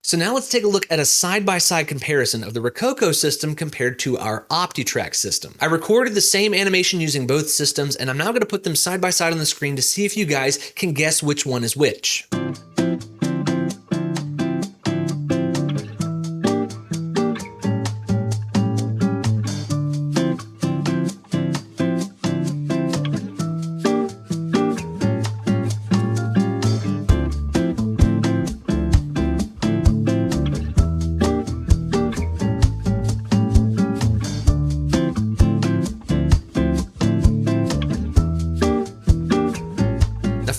So now let's take a look at a side-by-side comparison of the Rokoko system compared to our OptiTrack system. I recorded the same animation using both systems, and I'm now going to put them side by side on the screen to see if you guys can guess which one is which.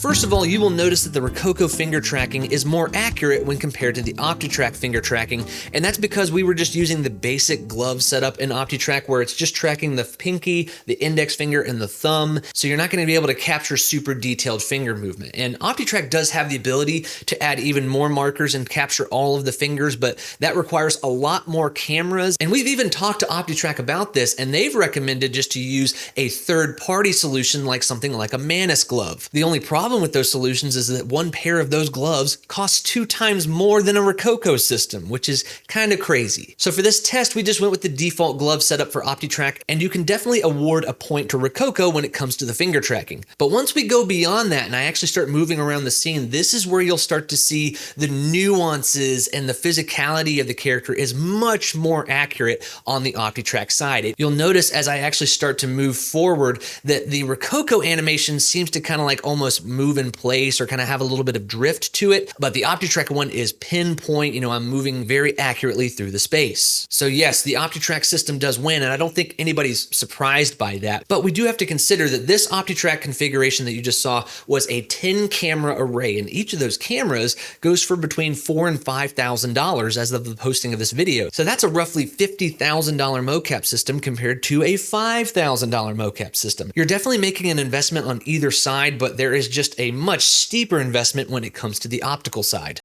First of all, you will notice that the Rokoko finger tracking is more accurate when compared to the OptiTrack finger tracking, and that's because we were just using the basic glove setup in OptiTrack where it's just tracking the pinky, the index finger, and the thumb, so you're not going to be able to capture super detailed finger movement. And OptiTrack does have the ability to add even more markers and capture all of the fingers, but that requires a lot more cameras, and we've even talked to OptiTrack about this, and they've recommended just to use a third-party solution like something like a Manus glove. The only problem with those solutions is that one pair of those gloves costs 2 times more than a Rokoko system, which is kind of crazy. So for this test, we just went with the default glove setup for OptiTrack, and you can definitely award a point to Rokoko when it comes to the finger tracking. But once we go beyond that and I actually start moving around the scene, this is where you'll start to see the nuances and the physicality of the character is much more accurate on the OptiTrack side. You'll notice as I actually start to move forward that the Rokoko animation seems to kind of like almost move in place or kind of have a little bit of drift to it, but the OptiTrack one is pinpoint. I'm moving very accurately through the space. So yes, the OptiTrack system does win, and I don't think anybody's surprised by that, but we do have to consider that this OptiTrack configuration that you just saw was a 10 camera array, and each of those cameras goes for between $4,000 and $5,000 as of the posting of this video. So that's a roughly $50,000 mocap system compared to a $5,000 mocap system. You're definitely making an investment on either side, but there is just a much steeper investment when it comes to the optical side.